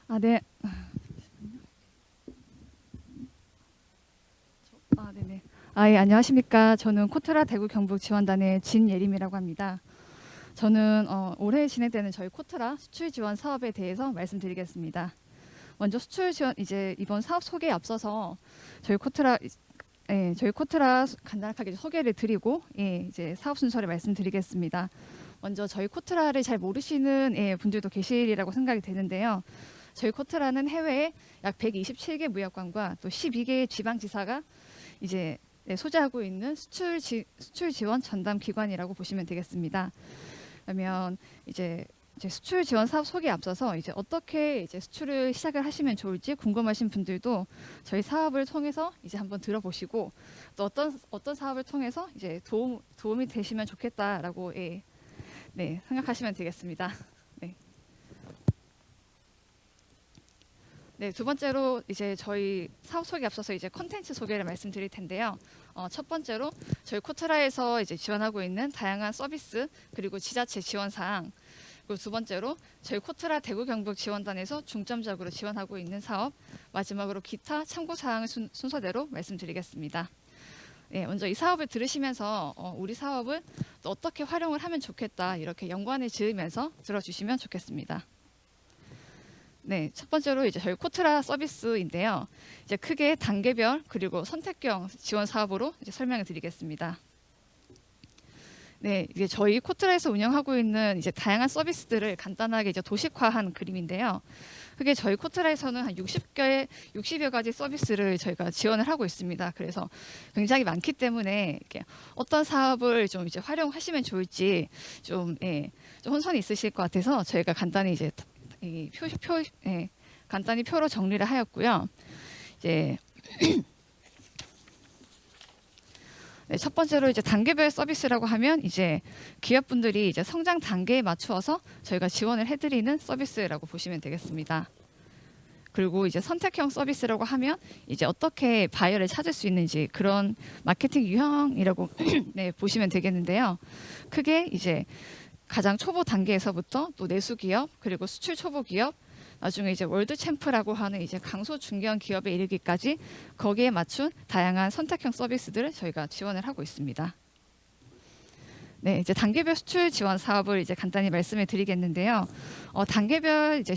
네. 네네. 예, 안녕하십니까. 저는 코트라 대구 경북 지원단의 진예림이라고 합니다. 저는 올해 진행되는 저희 코트라 수출 지원 사업에 대해서 말씀드리겠습니다. 먼저 수출 지원 이제 이번 사업 소개에 앞서서 저희 코트라 저희 코트라 간단하게 소개를 드리고 이제 사업 순서를 말씀드리겠습니다. 먼저 저희 코트라를 잘 모르시는 분들도 계시리라고 생각이 되는데요. 저희 코트라는 해외에 약 127개 무역관과 또 12개의 지방지사가 이제 소재하고 있는 수출 지원 전담 기관이라고 보시면 되겠습니다. 그러면 이제 수출 지원 사업 소개에 앞서서 이제 어떻게 이제 수출을 시작을 하시면 좋을지 궁금하신 분들도 저희 사업을 통해서 이제 한번 들어보시고 또 어떤 사업을 통해서 이제 도움이 되시면 좋겠다라고 생각하시면 되겠습니다. 네. 네, 두 번째로 이제 저희 사업 소개 앞서서 이제 컨텐츠 소개를 말씀드릴 텐데요. 첫 번째로 저희 코트라에서 이제 지원하고 있는 다양한 서비스 그리고 지자체 지원 사항, 그리고 두 번째로 저희 코트라 대구 경북 지원단에서 중점적으로 지원하고 있는 사업, 마지막으로 기타 참고 사항을 순서대로 말씀드리겠습니다. 네, 먼저 이 사업을 들으시면서 우리 사업을 또 어떻게 활용을 하면 좋겠다 이렇게 연관을 지으면서 들어주시면 좋겠습니다. 네, 첫 번째로 이제 저희 코트라 서비스인데요. 이제 크게 단계별 그리고 선택형 지원 사업으로 이제 설명을 드리겠습니다. 네, 이게 저희 코트라에서 운영하고 있는 이제 다양한 서비스들을 간단하게 이제 도식화한 그림인데요. 그게 저희 코트라에서는 한 60여 가지 서비스를 저희가 지원을 하고 있습니다. 그래서 굉장히 많기 때문에 이렇게 어떤 사업을 좀 이제 활용하시면 좋을지 좀 혼선이 있으실 것 같아서 저희가 간단히 이제 간단히 표로 정리를 하였고요. 이제 네, 첫 번째로 이제 단계별 서비스라고 하면 이제 기업분들이 이제 성장 단계에 맞추어서 저희가 지원을 해드리는 서비스라고 보시면 되겠습니다. 그리고 이제 선택형 서비스라고 하면 이제 어떻게 바이어를 찾을 수 있는지 그런 마케팅 유형이라고 네, 보시면 되겠는데요. 크게 이제 가장 초보 단계에서부터 또 내수 기업 그리고 수출 초보 기업 나중에 이제 월드 챔프라고 하는 이제 강소 중견 기업에 이르기까지 거기에 맞춘 다양한 선택형 서비스들을 저희가 지원을 하고 있습니다. 네, 이제 단계별 수출 지원 사업을 이제 간단히 말씀을 드리겠는데요. 단계별 이제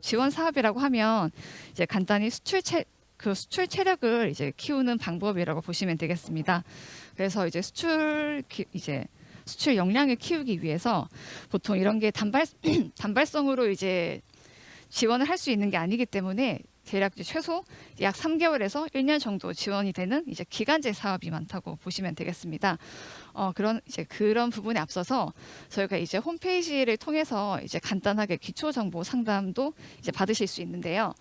지원 사업이라고 하면 이제 간단히 수출 체력을 이제 키우는 방법이라고 보시면 되겠습니다. 그래서 이제 수출 역량을 키우기 위해서 보통 이런 게 단발성으로 이제 지원을 할 수 있는 게 아니기 때문에 대략 이제 최소 약 3개월에서 1년 정도 지원이 되는 이제 기간제 사업이 많다고 보시면 되겠습니다. 그런 부분에 앞서서 저희가 이제 홈페이지를 통해서 이제 간단하게 기초 정보 상담도 이제 받으실 수 있는데요.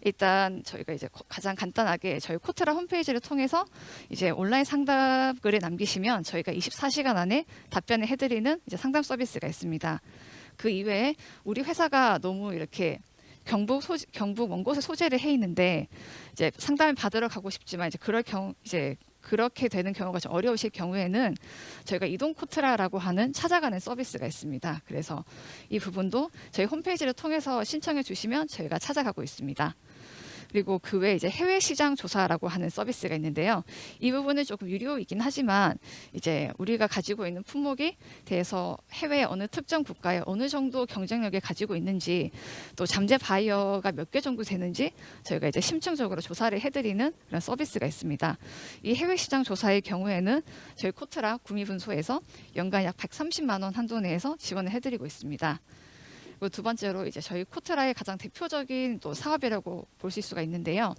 일단 저희가 이제 가장 간단하게 저희 코트라 홈페이지를 통해서 이제 온라인 상담글을 남기시면 저희가 24시간 안에 답변을 해드리는 이제 상담 서비스가 있습니다. 그 이외에 우리 회사가 너무 이렇게 경북 먼 곳에 소재를 해 있는데 이제 상담을 받으러 가고 싶지만 이제 그렇게 되는 경우가 좀 어려우실 경우에는 저희가 이동 코트라라고 하는 찾아가는 서비스가 있습니다. 그래서 이 부분도 저희 홈페이지를 통해서 신청해 주시면 저희가 찾아가고 있습니다. 그리고 그 외에 이제 해외 시장 조사라고 하는 서비스가 있는데요. 이 부분은 조금 유료이긴 하지만 이제 우리가 가지고 있는 품목에 대해서 해외 어느 특정 국가에 어느 정도 경쟁력을 가지고 있는지 또 잠재 바이어가 몇 개 정도 되는지 저희가 이제 심층적으로 조사를 해드리는 그런 서비스가 있습니다. 이 해외 시장 조사의 경우에는 저희 코트라 구미분소에서 연간 약 130만 원 한도 내에서 지원을 해드리고 있습니다. 그리고 두 번째로 이제 저희 코트라의 가장 대표적인 또 사업이라고 보실 수가 있는데요.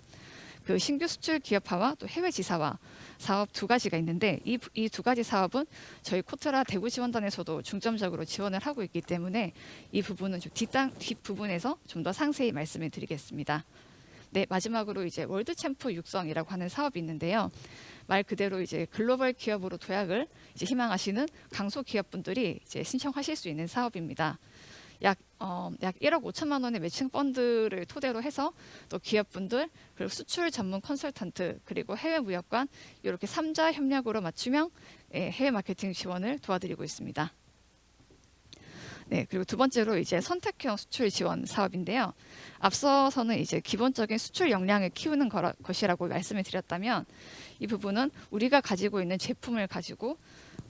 그 신규 수출 기업화와 또 해외 지사화 사업 두 가지가 있는데 이 두 가지 사업은 저희 코트라 대구 지원단에서도 중점적으로 지원을 하고 있기 때문에 이 부분은 좀 뒷부분에서 좀 더 상세히 말씀을 드리겠습니다. 네, 마지막으로 이제 월드 챔프 육성이라고 하는 사업이 있는데요. 말 그대로 이제 글로벌 기업으로 도약을 이제 희망하시는 강소 기업분들이 이제 신청하실 수 있는 사업입니다. 약 1억 5천만 원의 매칭 펀드를 토대로 해서 또 기업분들 그리고 수출 전문 컨설턴트 그리고 해외 무역관 이렇게 3자 협력으로 맞춤형 해외 마케팅 지원을 도와드리고 있습니다. 네, 그리고 두 번째로 이제 선택형 수출 지원 사업인데요. 앞서서는 이제 기본적인 수출 역량을 키우는 것이라고 말씀을 드렸다면 이 부분은 우리가 가지고 있는 제품을 가지고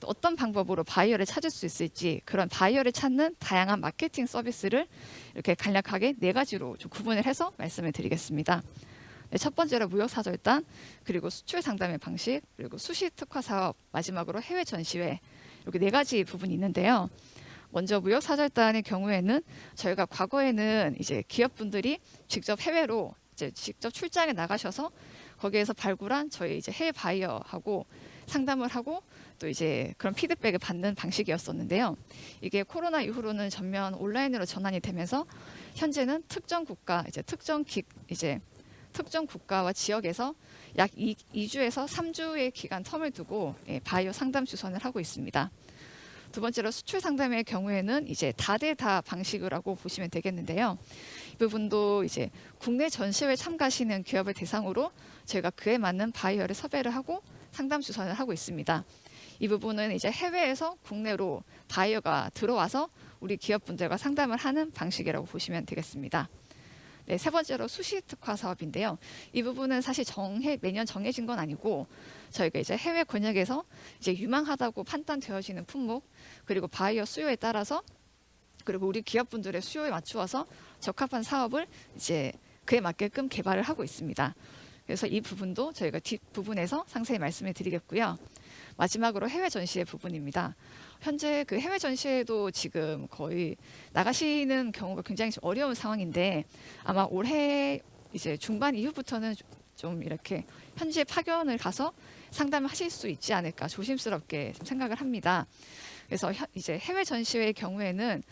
또 어떤 방법으로 바이어를 찾을 수 있을지 그런 바이어를 찾는 다양한 마케팅 서비스를 이렇게 간략하게 네 가지로 좀 구분을 해서 말씀을 드리겠습니다. 네, 첫 번째로 무역 사절단, 그리고 수출 상담의 방식, 그리고 수시 특화 사업, 마지막으로 해외 전시회 이렇게 네 가지 부분이 있는데요. 먼저 무역 사절단의 경우에는 저희가 과거에는 이제 기업분들이 직접 해외로 이제 직접 출장에 나가셔서 거기에서 발굴한 저희 이제 해외 바이어하고 상담을 하고 또 이제 그런 피드백을 받는 방식이었었는데요. 이게 코로나 이후로는 전면 온라인으로 전환이 되면서 현재는 특정 국가 이제 특정 국가와 지역에서 약 2주에서 3주의 기간 텀을 두고 바이오 상담 주선을 하고 있습니다. 두 번째로 수출 상담의 경우에는 이제 다대다 방식이라고 보시면 되겠는데요. 이 부분도 이제 국내 전시회에 참가하시는 기업을 대상으로 저희가 그에 맞는 바이어를 섭외를 하고 상담 주선을 하고 있습니다. 이 부분은 이제 해외에서 국내로 바이어가 들어와서 우리 기업분들과 상담을 하는 방식이라고 보시면 되겠습니다. 네, 세 번째로 수시 특화 사업인데요. 이 부분은 사실 매년 정해진 건 아니고 저희가 이제 해외 권역에서 이제 유망하다고 판단되어지는 품목 그리고 바이어 수요에 따라서 그리고 우리 기업분들의 수요에 맞추어서 적합한 사업을 이제 그에 맞게끔 개발을 하고 있습니다. 그래서 이 부분도 저희가 뒷부분에서 상세히 말씀을 드리겠고요. 마지막으로 해외 전시회 부분입니다. 현재 그 해외 전시회도 지금 거의 나가시는 경우가 굉장히 좀 어려운 상황인데 아마 올해 이제 중반 이후부터는 좀 이렇게 현지에 파견을 가서 상담을 하실 수 있지 않을까 조심스럽게 생각을 합니다. 그래서 이제 해외 전시회의 경우에는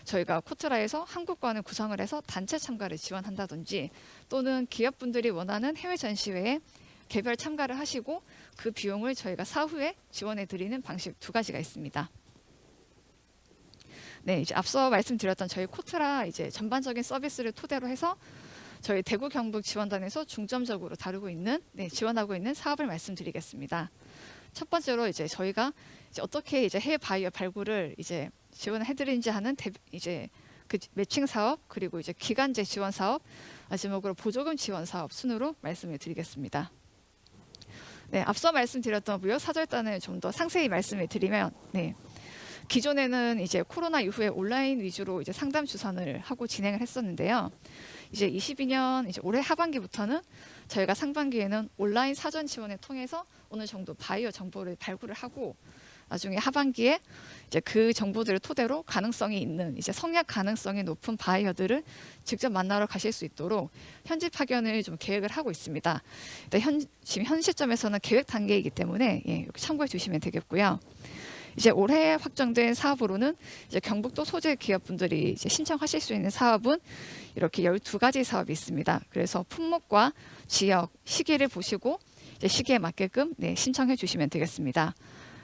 저희가 코트라에서 한국관을 구성을 해서 단체 참가를 지원한다든지 또는 기업분들이 원하는 해외 전시회에 개별 참가를 하시고 그 비용을 저희가 사후에 지원해 드리는 방식 두 가지가 있습니다. 네, 이제 앞서 말씀드렸던 저희 코트라 이제 전반적인 서비스를 토대로 해서 저희 대구 경북 지원단에서 중점적으로 지원하고 있는 사업을 말씀드리겠습니다. 첫 번째로 이제 저희가 이제 어떻게 이제 해외 바이어 발굴을 이제 지원을 해드리는지 하는 이제 그 매칭 사업 그리고 이제 기간제 지원 사업 마지막으로 보조금 지원 사업 순으로 말씀을 드리겠습니다. 네, 앞서 말씀드렸던 무역 사절단을 좀 더 상세히 말씀을 드리면, 기존에는 이제 코로나 이후에 온라인 위주로 이제 상담 주선을 하고 진행을 했었는데요. 이제 22년 이제 올해 하반기부터는 저희가 상반기에는 온라인 사전 지원을 통해서 어느 정도 바이어 정보를 발굴을 하고 나중에 하반기에 이제 그 정보들을 토대로 가능성이 있는 이제 성약 가능성이 높은 바이어들을 직접 만나러 가실 수 있도록 현지 파견을 좀 계획을 하고 있습니다. 지금 현 시점에서는 계획 단계이기 때문에 이렇게 참고해 주시면 되겠고요. 이제 올해 확정된 사업으로는 이제 경북도 소재 기업분들이 이제 신청하실 수 있는 사업은 이렇게 12가지 사업이 있습니다. 그래서 품목과 지역, 시기를 보시고 이제 시기에 맞게끔 신청해 주시면 되겠습니다.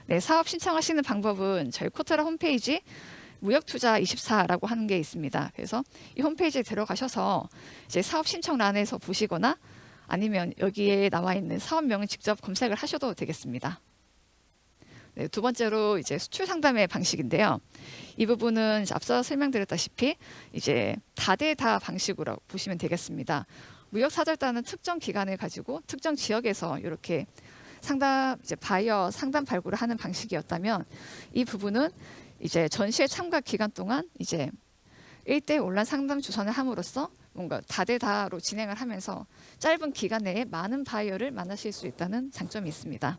네, 사업 신청하시는 방법은 저희 코트라 홈페이지 무역투자24라고 하는 게 있습니다. 그래서 이 홈페이지에 들어가셔서 이제 사업 신청란에서 보시거나 아니면 여기에 나와 있는 사업명을 직접 검색을 하셔도 되겠습니다. 네, 두 번째로 이제 수출 상담의 방식인데요. 이 부분은 이제 앞서 설명드렸다시피 이제 다대다 방식으로 보시면 되겠습니다. 무역 사절단은 특정 기간을 가지고 특정 지역에서 이렇게 이제 바이어 상담 발굴을 하는 방식이었다면 이 부분은 이제 전시회 참가 기간 동안 이제 1대1 온라인 상담 주선을 함으로써 뭔가 다대다로 진행을 하면서 짧은 기간 내에 많은 바이어를 만나실 수 있다는 장점이 있습니다.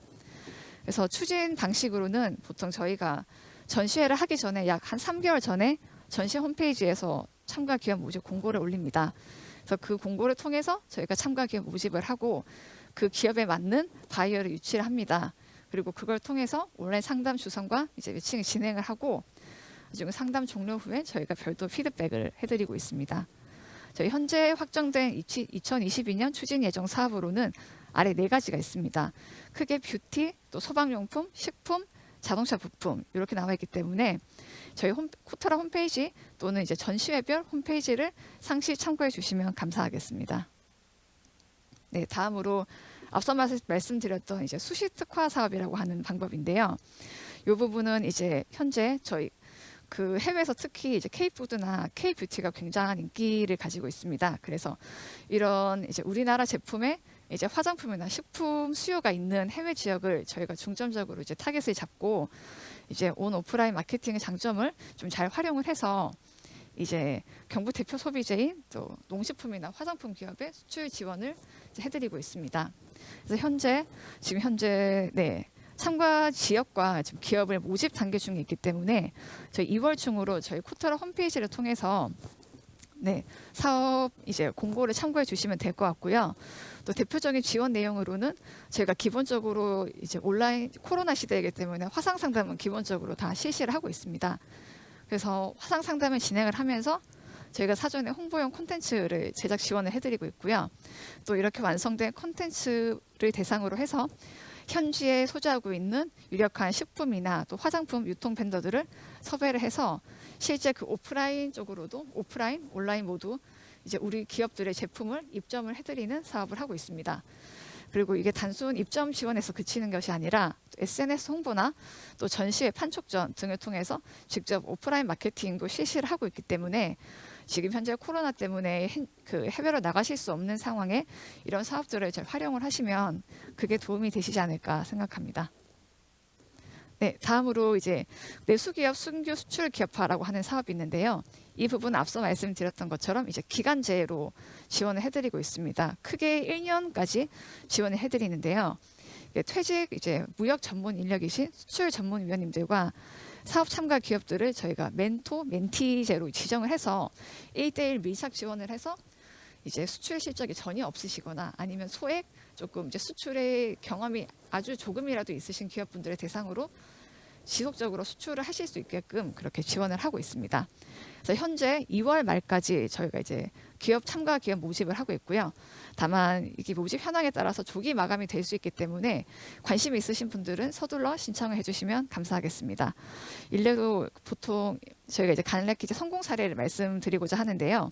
그래서 추진 방식으로는 보통 저희가 전시회를 하기 전에 약 한 3개월 전에 전시 홈페이지에서 참가 기업 모집 공고를 올립니다. 그래서 그 공고를 통해서 저희가 참가 기업 모집을 하고 그 기업에 맞는 바이어를 유치를 합니다. 그리고 그걸 통해서 온라인 상담 주선과 이제 매칭을 진행을 하고 나중에 상담 종료 후에 저희가 별도 피드백을 해드리고 있습니다. 저희 현재 확정된 2022년 추진 예정 사업으로는 아래 4가지가 있습니다. 크게 뷰티, 또 소방용품, 식품, 자동차 부품 이렇게 나와 있기 때문에 저희 코트라 홈페이지 또는 이제 전시회별 홈페이지를 상시 참고해 주시면 감사하겠습니다. 네, 다음으로 앞서 말씀드렸던 이제 수시 특화 사업이라고 하는 방법인데요. 이 부분은 이제 현재 저희 그 해외에서 특히 이제 K푸드나 K뷰티가 굉장한 인기를 가지고 있습니다. 그래서 이런 이제 우리나라 제품의 이제 화장품이나 식품 수요가 있는 해외 지역을 저희가 중점적으로 이제 타겟을 잡고 이제 온 오프라인 마케팅의 장점을 좀 잘 활용을 해서 이제 경북 대표 소비재인 또 농식품이나 화장품 기업의 수출 지원을 이제 해드리고 있습니다. 그래서 지금 현재 네, 참가 지역과 지금 기업을 모집 단계 중에 있기 때문에 저희 2월 중으로 저희 코터라 홈페이지를 통해서 네, 사업 이제 공고를 참고해 주시면 될 것 같고요. 또 대표적인 지원 내용으로는 저희가 기본적으로 이제 온라인 코로나 시대이기 때문에 화상 상담은 기본적으로 다 실시를 하고 있습니다. 그래서 화상 상담을 진행을 하면서 저희가 사전에 홍보용 콘텐츠를 제작 지원을 해드리고 있고요. 또 이렇게 완성된 콘텐츠를 대상으로 해서 현지에 소재하고 있는 유력한 식품이나 또 화장품 유통 벤더들을 섭외를 해서 실제 그 오프라인 쪽으로도 오프라인, 온라인 모두 이제 우리 기업들의 제품을 입점을 해드리는 사업을 하고 있습니다. 그리고 이게 단순 입점 지원에서 그치는 것이 아니라 SNS 홍보나 또 전시회 판촉전 등을 통해서 직접 오프라인 마케팅도 실시를 하고 있기 때문에 지금 현재 코로나 때문에 그 해외로 나가실 수 없는 상황에 이런 사업들을 잘 활용을 하시면 그게 도움이 되시지 않을까 생각합니다. 네, 다음으로 이제 내수기업 순규 수출 기업화라고 하는 사업이 있는데요. 이 부분은 앞서 말씀드렸던 것처럼 이제 기간제로 지원을 해드리고 있습니다. 크게 1년까지 지원을 해드리는데요. 퇴직 이제 무역 전문 인력이신 수출 전문위원님들과 사업 참가 기업들을 저희가 멘티제로 지정을 해서 1대1 밀착 지원을 해서 이제 수출 실적이 전혀 없으시거나 아니면 소액 조금 이제 수출의 경험이 아주 조금이라도 있으신 기업분들을 대상으로 지속적으로 수출을 하실 수 있게끔 그렇게 지원을 하고 있습니다. 그래서 현재 2월 말까지 저희가 이제 참가 기업 모집을 하고 있고요. 다만 이게 모집 현황에 따라서 조기 마감이 될 수 있기 때문에 관심 있으신 분들은 서둘러 신청을 해주시면 감사하겠습니다. 일례로 보통 저희가 이제 간략히 성공 사례를 말씀드리고자 하는데요.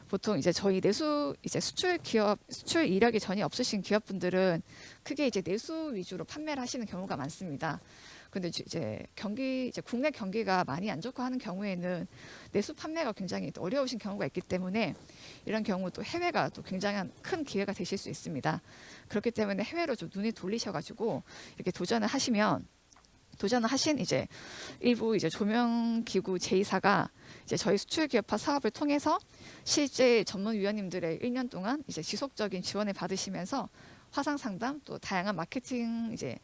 보통 이제 저희 수출 이력이 전혀 없으신 기업분들은 크게 이제 내수 위주로 판매를 하시는 경우가 많습니다. 근데 이제 국내 경기가 많이 안 좋고 하는 경우에는 내수 판매가 굉장히 어려우신 경우가 있기 때문에 이런 경우 또 해외가 또 굉장히 큰 기회가 되실 수 있습니다. 그렇기 때문에 해외로 좀 눈이 돌리셔가지고 이렇게 도전을 하신 이제 일부 이제 조명기구 제2사가 이제 저희 수출 기업화 사업을 통해서 실제 전문위원님들의 1년 동안 이제 지속적인 지원을 받으시면서 화상 상담 또 다양한 마케팅 이제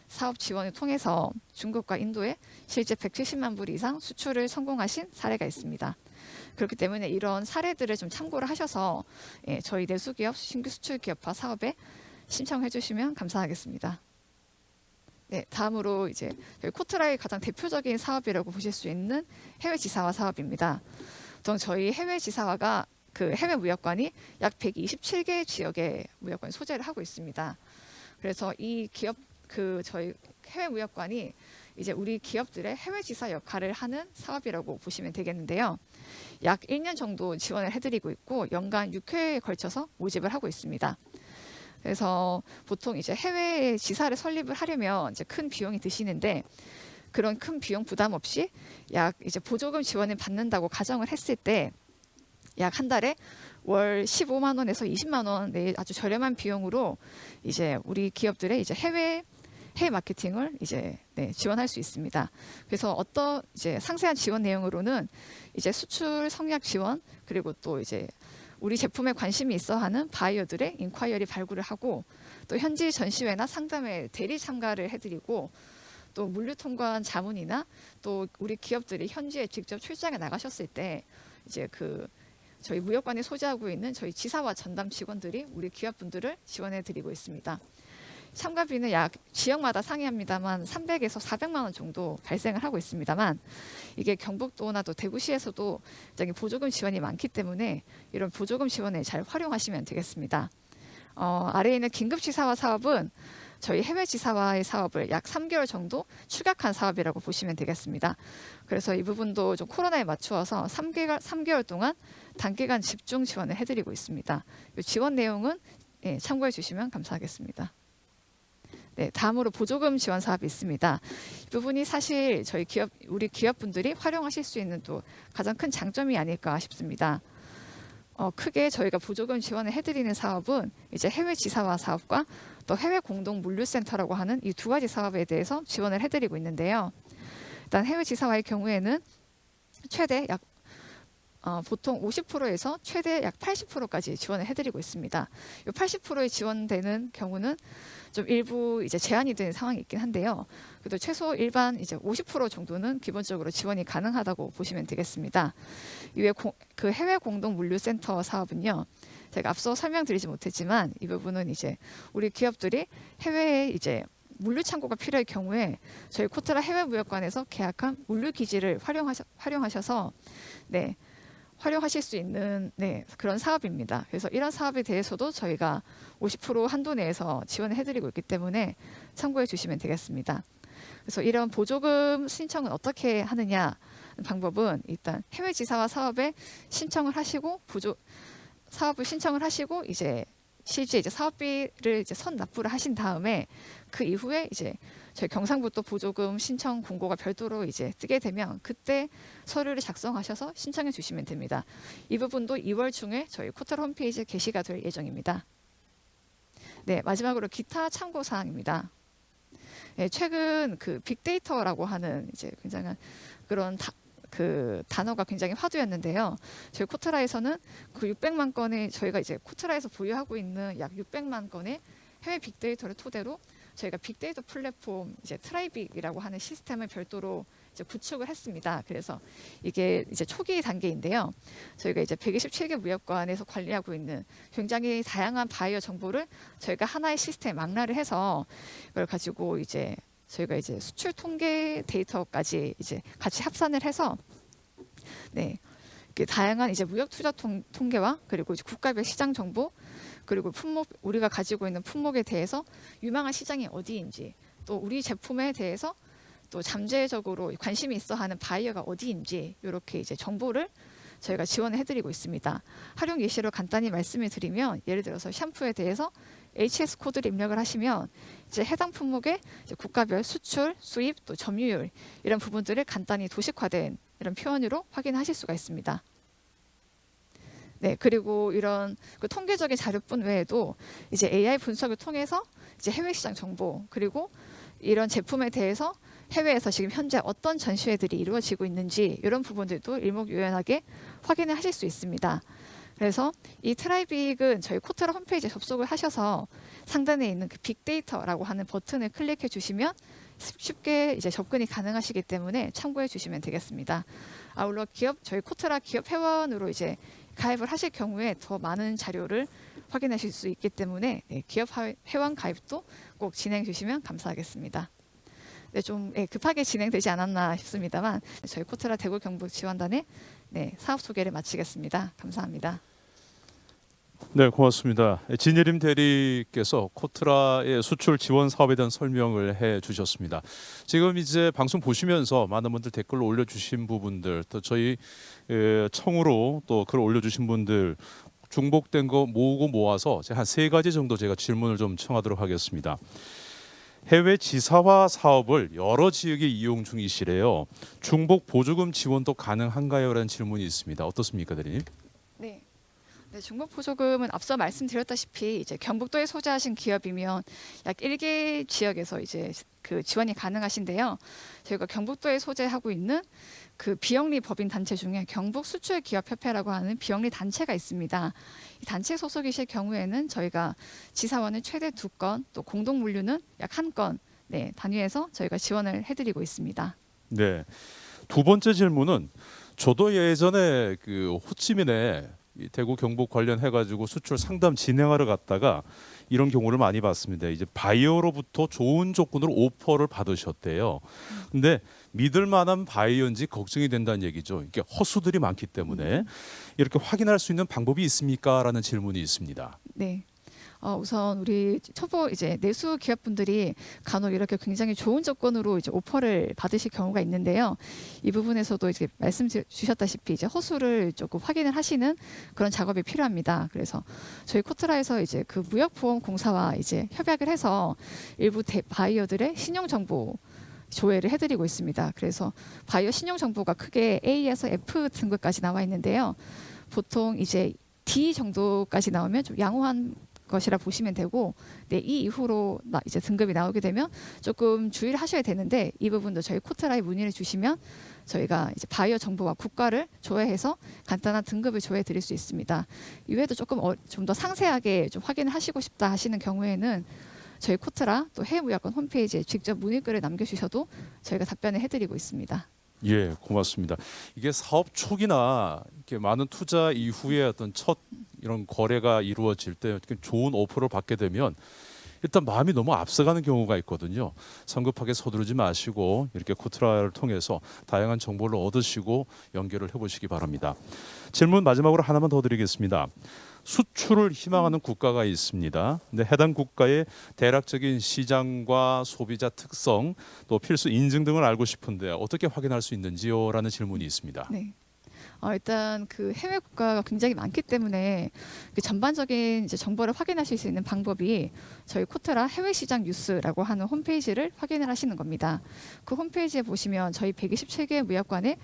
사업 지원을 통해서 중국과 인도에 실제 170만 불 이상 수출을 성공하신 사례가 있습니다. 그렇기 때문에 이런 사례들을 좀 참고를 하셔서 저희 내수기업 신규 수출 기업화 사업에 신청해 주시면 감사하겠습니다. 네, 다음으로 이제 코트라의 가장 대표적인 사업이라고 보실 수 있는 해외 지사화 사업입니다. 보통 저희 해외 지사화가 그 해외 무역관이 약 127개 지역의 무역관 소재를 하고 있습니다. 그래서 이 저희 해외 무역관이 이제 우리 기업들의 해외 지사 역할을 하는 사업이라고 보시면 되겠는데요. 약 1년 정도 지원을 해드리고 있고 연간 6회에 걸쳐서 모집을 하고 있습니다. 그래서 보통 이제 해외 지사를 설립을 하려면 이제 큰 비용이 드시는데 그런 큰 비용 부담 없이 약 이제 보조금 지원을 받는다고 가정을 했을 때 약 한 달에 월 15만 원에서 20만 원의 아주 저렴한 비용으로 이제 우리 기업들의 이제 해외 마케팅을 이제 지원할 수 있습니다. 그래서 이제 상세한 지원 내용으로는 이제 수출 성약 지원 그리고 또 이제 우리 제품에 관심이 있어 하는 바이어들의 인콰이어리 발굴을 하고 또 현지 전시회나 상담회 대리 참가를 해드리고 또 물류 통관 자문이나 또 우리 기업들이 현지에 직접 출장에 나가셨을 때 이제 저희 무역관에 소재하고 있는 저희 지사와 전담 직원들이 우리 기업분들을 지원해 드리고 있습니다. 참가비는 약 지역마다 상이합니다만 300에서 400만 원 정도 발생을 하고 있습니다만 이게 경북도나 또 대구시에서도 굉장히 보조금 지원이 많기 때문에 이런 보조금 지원을 잘 활용하시면 되겠습니다. 아래에 있는 긴급지사화 사업은 저희 해외 지사화의 사업을 약 3개월 정도 추격한 사업이라고 보시면 되겠습니다. 그래서 이 부분도 좀 코로나에 맞추어서 3개월 동안 단기간 집중 지원을 해드리고 있습니다. 이 지원 내용은 참고해 주시면 감사하겠습니다. 네, 다음으로 보조금 지원 사업이 있습니다. 이 부분이 사실 우리 기업분들이 활용하실 수 있는 또 가장 큰 장점이 아닐까 싶습니다. 크게 저희가 보조금 지원을 해드리는 사업은 이제 해외 지사화 사업과 또 해외 공동 물류센터라고 하는 이 두 가지 사업에 대해서 지원을 해드리고 있는데요. 일단 해외 지사화의 경우에는 최대 약 보통 50%에서 최대 약 80%까지 지원을 해드리고 있습니다. 이 80%에 지원되는 경우는 좀 일부 이제 제한이 되는 상황이 있긴 한데요. 그래도 최소 일반 이제 50% 정도는 기본적으로 지원이 가능하다고 보시면 되겠습니다. 이외 그 해외 공동 물류센터 사업은요. 제가 앞서 설명드리지 못했지만 이 부분은 이제 우리 기업들이 해외에 이제 물류 창고가 필요할 경우에 저희 코트라 해외무역관에서 계약한 물류 기지를 활용하셔서 네. 활용하실 수 있는 그런 사업입니다. 그래서 이런 사업에 대해서도 저희가 50% 한도 내에서 지원을 해드리고 있기 때문에 참고해 주시면 되겠습니다. 그래서 이런 보조금 신청은 어떻게 하느냐 방법은 일단 해외 지사화 사업에 신청을 하시고 사업을 신청을 하시고 이제 실제 이제 사업비를 이제 선 납부를 하신 다음에 그 이후에 이제 저희 경상북도 보조금 신청 공고가 별도로 이제 뜨게 되면 그때 서류를 작성하셔서 신청해 주시면 됩니다. 이 부분도 2월 중에 저희 코트라 홈페이지에 게시가 될 예정입니다. 네, 마지막으로 기타 참고 사항입니다. 네, 최근 그 빅데이터라고 하는 이제 굉장한 그런 그 단어가 굉장히 화두였는데요. 저희 코트라에서는 그 600만 건의 저희가 이제 코트라에서 보유하고 있는 약 600만 건의 해외 빅데이터를 토대로 저희가 빅데이터 플랫폼 이제 트라이빅이라고 하는 시스템을 별도로 이제 구축을 했습니다. 그래서 이게 이제 초기 단계인데요. 저희가 이제 127개 무역관에서 관리하고 있는 굉장히 다양한 바이어 정보를 저희가 하나의 시스템에 망라를 해서 이걸 가지고 이제 저희가 이제 수출 통계 데이터까지 이제 같이 합산을 해서 다양한 이제 무역 투자 통계와 그리고 이제 국가별 시장 정보 그리고 품목 우리가 가지고 있는 품목에 대해서 유망한 시장이 어디인지 또 우리 제품에 대해서 또 잠재적으로 관심이 있어 하는 바이어가 어디인지 이렇게 이제 정보를 저희가 지원을 해드리고 있습니다. 활용 예시로 간단히 말씀을 드리면 예를 들어서 샴푸에 대해서 HS 코드를 입력을 하시면 이제 해당 품목의 이제 국가별 수출, 수입, 또 점유율 이런 부분들을 간단히 도식화된 이런 표현으로 확인하실 수가 있습니다. 네, 그리고 이런 그 통계적인 자료뿐 외에도 이제 AI 분석을 통해서 이제 해외 시장 정보 그리고 이런 제품에 대해서 해외에서 지금 현재 어떤 전시회들이 이루어지고 있는지 이런 부분들도 일목요연하게 확인을 하실 수 있습니다. 그래서 이 트라이빅은 저희 코트라 홈페이지에 접속을 하셔서 상단에 있는 그 빅데이터라고 하는 버튼을 클릭해 주시면 쉽게 이제 접근이 가능하시기 때문에 참고해 주시면 되겠습니다. 아울러 저희 코트라 기업 회원으로 이제 가입을 하실 경우에 더 많은 자료를 확인하실 수 있기 때문에 기업 회원 가입도 꼭 진행해 주시면 감사하겠습니다. 네, 좀 급하게 진행되지 않았나 싶습니다만 저희 코트라 대구 경북 지원단의 사업 소개를 마치겠습니다. 감사합니다. 네, 고맙습니다. 진예림 대리께서 코트라의 수출 지원 사업에 대한 설명을 해주셨습니다. 지금 이제 방송 보시면서 많은 분들 댓글로 올려주신 부분들, 또 저희 청으로 또 글 올려주신 분들 중복된 거 모으고 모아서 한 3가지 정도 제가 질문을 좀 청하도록 하겠습니다. 해외 지사화 사업을 여러 지역에 이용 중이시래요. 중복 보조금 지원도 가능한가요? 라는 질문이 있습니다. 어떻습니까, 대리님? 네. 중복 보조금은 앞서 말씀드렸다시피 이제 경북도에 소재하신 기업이면 약 1개 지역에서 이제 그 지원이 가능하신데요. 저희가 경북도에 소재하고 있는 그 비영리 법인 단체 중에 경북 수출 기업 협회라고 하는 비영리 단체가 있습니다. 이 단체 소속이실 경우에는 저희가 지사원은 최대 2건, 또 공동 물류는 약 1건 단위에서 저희가 지원을 해드리고 있습니다. 네. 두 번째 질문은 저도 예전에 그 호치민에 이 대구 경북 관련해 가지고 수출 상담 진행하러 갔다가 이런 경우를 많이 봤습니다. 이제 바이어로부터 좋은 조건으로 오퍼를 받으셨대요. 근데 믿을 만한 바이어인지 걱정이 된다는 얘기죠. 이게 허수들이 많기 때문에 이렇게 확인할 수 있는 방법이 있습니까? 라는 질문이 있습니다. 네. 우선 우리 초보 이제 내수 기업분들이 간혹 이렇게 굉장히 좋은 조건으로 이제 오퍼를 받으실 경우가 있는데요. 이 부분에서도 이제 말씀 주셨다시피 이제 허수를 조금 확인을 하시는 그런 작업이 필요합니다. 그래서 저희 코트라에서 이제 그 무역보험공사와 이제 협약을 해서 일부 바이어들의 신용 정보 조회를 해드리고 있습니다. 그래서 바이오 신용 정보가 크게 A에서 F 등급까지 나와 있는데요. 보통 이제 D 정도까지 나오면 좀 양호한 것이라 보시면 되고, 네, 이 이후로 이제 등급이 나오게 되면 조금 주의를 하셔야 되는데, 이 부분도 저희 코트라에 문의를 주시면 저희가 이제 바이오 정보와 국가를 조회해서 간단한 등급을 조회해 드릴 수 있습니다. 이외에도 조금 좀 더 상세하게 좀 확인을 하시고 싶다 하시는 경우에는 저희 코트라 또 해외무역관 홈페이지에 직접 문의글을 남겨주셔도 저희가 답변을 해드리고 있습니다. 예, 고맙습니다. 이게 사업 초기나 이렇게 많은 투자 이후에 어떤 첫 이런 거래가 이루어질 때 이렇게 좋은 오퍼를 받게 되면 일단 마음이 너무 앞서가는 경우가 있거든요. 성급하게 서두르지 마시고 이렇게 코트라를 통해서 다양한 정보를 얻으시고 연결을 해보시기 바랍니다. 질문 마지막으로 하나만 더 드리겠습니다. 수출을 희망하는 국가가 있습니다. 근데 해당 국가의 대략적인 시장과 소비자 특성, 또 필수 인증 등을 알고 싶은데 어떻게 확인할 수 있는지요라는 질문이 있습니다. 네. 일단 그 해외 국가가 굉장히 많기 때문에 그 전반적인 이제 정보를 확인하실 수 있는 방법이 저희 코트라 해외 시장 뉴스라고 하는 홈페이지를 확인을 하시는 겁니다. 그 홈페이지에 보시면 저희 127개 무역관에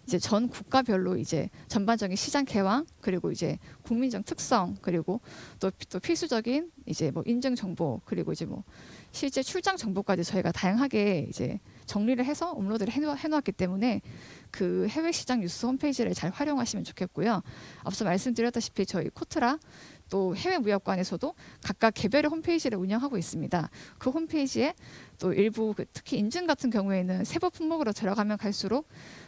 이제 전 국가별로 이제 전반적인 시장 개황, 그리고 이제 국민적 특성, 그리고 또 필수적인 이제 뭐 인증 정보, 그리고 이제 뭐 실제 출장 정보까지 저희가 다양하게 이제 정리를 해서 업로드를 해놓았기 때문에 그 해외 시장 뉴스 홈페이지를 잘 활용하시면 좋겠고요. 앞서 말씀드렸다시피 저희 코트라 또 해외 무역관에서도 각각 개별의 홈페이지를 운영하고 있습니다. 그 홈페이지에 또 일부 특히 인증 같은 경우에는 세부 품목으로 들어가면 갈수록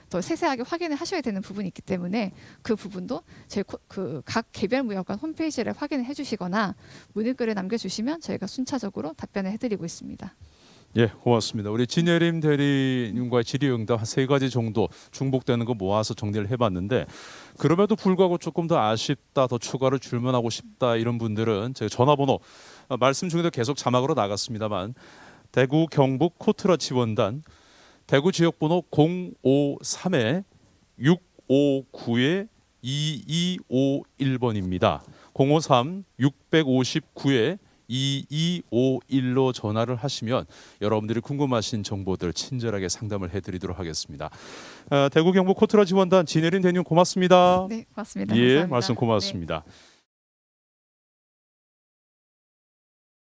더 세세하게 확인을 하셔야 되는 부분이 있기 때문에 그 부분도 저희 그 각 개별 무역관 홈페이지를 확인을 해주시거나 문의글을 남겨주시면 저희가 순차적으로 답변을 해드리고 있습니다. 예, 고맙습니다. 우리 진예림 대리님과의 질의응답 한 3가지 정도 중복되는 거 모아서 정리를 해봤는데, 그럼에도 불구하고 조금 더 아쉽다, 더 추가로 질문하고 싶다 이런 분들은 제가 전화번호 말씀 중에도 계속 자막으로 나갔습니다만 대구 경북 코트라 지원단 대구 지역번호 053-659-2251번입니다. 053-659-2251로 전화를 하시면 여러분들이 궁금하신 정보들 친절하게 상담을 해드리도록 하겠습니다. 대구 경북 코트라 지원단 진예린 대님 고맙습니다. 네, 고맙습니다. 예, 감사합니다. 말씀 네. 고맙습니다.